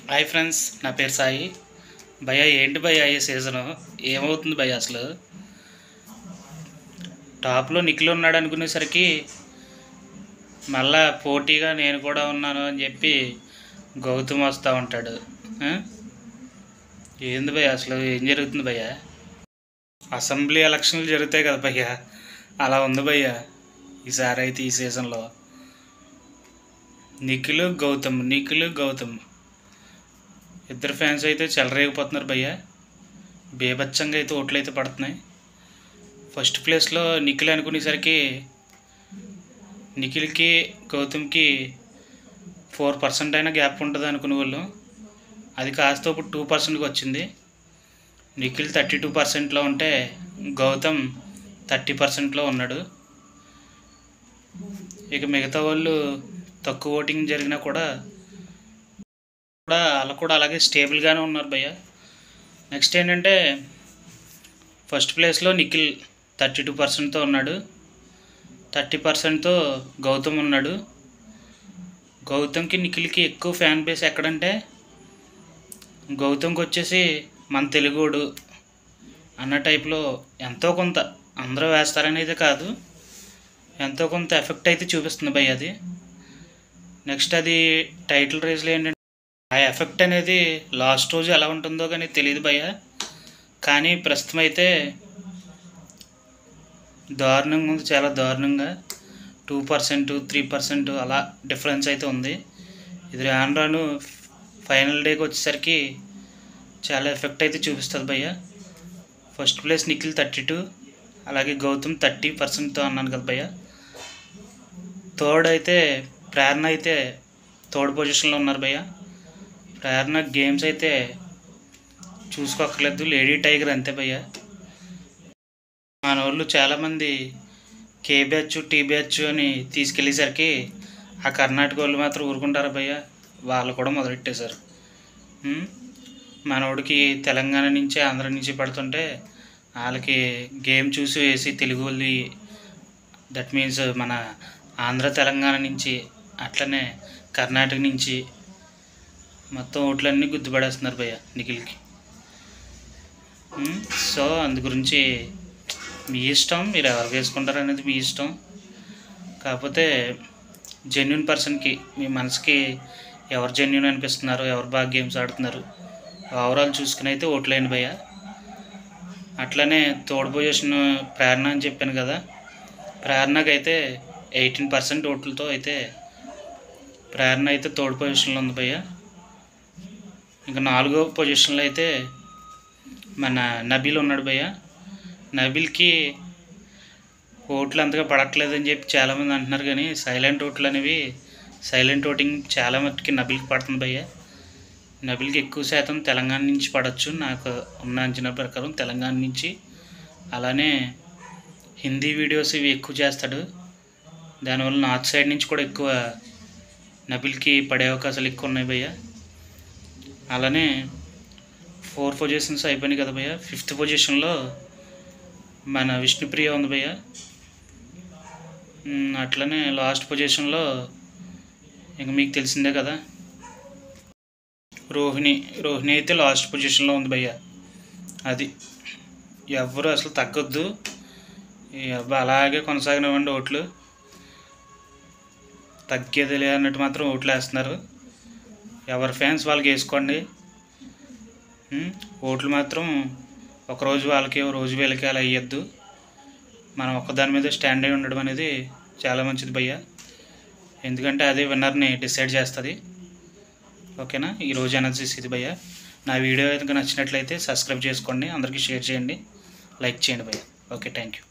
Hi friends, నా పేరు సాయి. భయ్యా ఏంటి భయ్యా ఈ సీజను ఏమవుతుంది భయ్యా? అసలు టాప్లో నిఖిల్ ఉన్నాడు అనుకునేసరికి మళ్ళా పోటీగా నేను కూడా ఉన్నాను అని చెప్పి గౌతమ్ వస్తూ ఉంటాడు. ఏంది భయ్యా అసలు ఏం జరుగుతుంది భయ్యా? అసెంబ్లీ ఎలక్షన్లు జరుగుతాయి కదా భయ్యా, అలా ఉంది భయ్యా ఈసారి అయితే ఈ సీజన్లో. నిఖిల్ గౌతమ్ ఇద్దరు ఫ్యాన్స్ అయితే చెలరేగిపోతున్నారు భయ్యా. బేభత్సంగా అయితే ఓట్లు అయితే పడుతున్నాయి. ఫస్ట్ ప్లేస్లో నిఖిల్ అనుకునేసరికి నిఖిల్కి గౌతమ్కి 4% అయినా గ్యాప్ ఉంటుంది అనుకునే వాళ్ళు. అది కాస్త ఇప్పుడు 2%కి వచ్చింది. నిఖిల్ 32%లో ఉంటే గౌతమ్ 30%లో ఉన్నాడు. ఇక మిగతా వాళ్ళు తక్కువ ఓటింగ్ జరిగినా కూడా అలాగే స్టేబుల్గానే ఉన్నారు భయ్య. నెక్స్ట్ ఏంటంటే ఫస్ట్ ప్లేస్లో నిఖిల్ 32%తో ఉన్నాడు. 30%తో గౌతమ్ ఉన్నాడు. గౌతమ్కి నిఖిల్కి ఎక్కువ ఫ్యాన్ బేస్ ఎక్కడంటే, గౌతమ్కి వచ్చేసి మన తెలుగోడు అన్న టైప్లో ఎంతో కొంత, అందరూ వేస్తారని అయితే కాదు, ఎంతో కొంత ఎఫెక్ట్ అయితే చూపిస్తుంది భయ్య అది. నెక్స్ట్ అది టైటిల్ రేస్లో ఏంటంటే ఆ ఎఫెక్ట్ అనేది లాస్ట్ రోజు ఎలా ఉంటుందో కానీ తెలియదు భయ్య. కానీ ప్రస్తుతం అయితే దారుణంగా ఉంది, చాలా దారుణంగా. 2%, 3% అలా డిఫరెన్స్ అయితే ఉంది. ఇది రాను రాను ఫైనల్ డేకి వచ్చేసరికి చాలా ఎఫెక్ట్ అయితే చూపిస్తుంది భయ్య. ఫస్ట్ ప్లేస్ నిఖిల్ 32, అలాగే గౌతమ్ 30%తో అన్నాను కదా భయ్య. థర్డ్ అయితే ప్రేరణ అయితే థర్డ్ పొజిషన్లో ఉన్నారు భయ్య. ప్రేరణ గేమ్స్ అయితే చూసుకోక్కర్లేదు, లేడీ టైగర్ అంతే భయ్య. మన వాళ్ళు చాలామంది కే బ్యాచ్, టీ బ్యాచ్ అని తీసుకెళ్ళేసరికి ఆ కర్ణాటక వాళ్ళు మాత్రం ఊరుకుంటారు భయ్య. వాళ్ళు కూడా మొదలెట్టేశారు. మనోడికి తెలంగాణ నుంచి, ఆంధ్ర నుంచి పడుతుంటే వాళ్ళకి గేమ్ చూసి వేసి తెలుగు వాళ్ళు, దట్ మీన్స్ మన ఆంధ్ర తెలంగాణ నుంచి అట్లనే కర్ణాటక నుంచి మొత్తం ఓట్లన్నీ గుర్తుపడేస్తున్నారు భయ్య నిఖిల్కి. సో అందు గురించి మీ ఇష్టం, మీరు ఎవరు వేసుకుంటారు అనేది మీ ఇష్టం. కాకపోతే జెన్యున్ పర్సన్కి, మీ మనసుకి ఎవరు జెన్యున్ అనిపిస్తున్నారు, ఎవరు బాగా గేమ్స్ ఆడుతున్నారు, ఓవరాల్ చూసుకుని అయితే ఓట్లేండి భయ్య. అట్లనే థర్డ్ పొజిషన్ ప్రేరణ అని చెప్పాను కదా, ప్రేరణకి అయితే 18% ఓట్లతో అయితే ప్రేరణ అయితే థర్డ్ పొజిషన్లో ఉంది భయ్య. ఇంకా 4వ పొజిషన్లో అయితే మన నబీల్ ఉన్నాడు భయ్య. నబీల్కి ఓట్లు అంతగా పడట్లేదని చెప్పి చాలామంది అంటున్నారు, కానీ సైలెంట్ ఓట్లు అనేవి, సైలెంట్ ఓటింగ్ చాలా మట్టుకి నబీల్కి పడుతుంది భయ్య. నబీల్కి ఎక్కువ శాతం తెలంగాణ నుంచి పడవచ్చు, నాకు ఉన్న అంచనా ప్రకారం తెలంగాణ నుంచి. అలానే హిందీ వీడియోస్ ఇవి ఎక్కువ చేస్తాడు, దానివల్ల నార్త్ సైడ్ నుంచి కూడా ఎక్కువ నబీల్కి పడే అవకాశాలు ఎక్కువ ఉన్నాయి భయ్య. అలానే 4 పొజిషన్స్ అయిపోయినాయి కదా భయ్య. 5th పొజిషన్లో మన విష్ణుప్రియ ఉంది భయ్య. అట్లనే లాస్ట్ పొజిషన్లో ఇంక మీకు తెలిసిందే కదా రోహిణి అయితే లాస్ట్ పొజిషన్లో ఉంది భయ్య. అది ఎవరు అసలు తగ్గొద్దు, అలాగే కొనసాగినవ్వండి ఓట్లు. తగ్గేదిలే అన్నట్టు మాత్రం ఓట్లు వేస్తున్నారు. ఎవరి ఫ్యాన్స్ వాళ్ళకి వేసుకోండి. ఓట్లు మాత్రం ఒకరోజు వాళ్ళకి, రోజు వీళ్ళకి అలా వేయద్దు. మనం ఒక్కదాని మీద స్టాండ్ అయి ఉండడం అనేది చాలా మంచిది భయ్య. ఎందుకంటే అదే విన్నర్ని డిసైడ్ చేస్తుంది. ఓకేనా? ఈరోజు అనాలిసిస్ ఇది భయ్య. నా వీడియో కనుక నచ్చినట్లయితే సబ్స్క్రైబ్ చేసుకోండి, అందరికీ షేర్ చేయండి, లైక్ చేయండి భయ్య. Okay, thank you.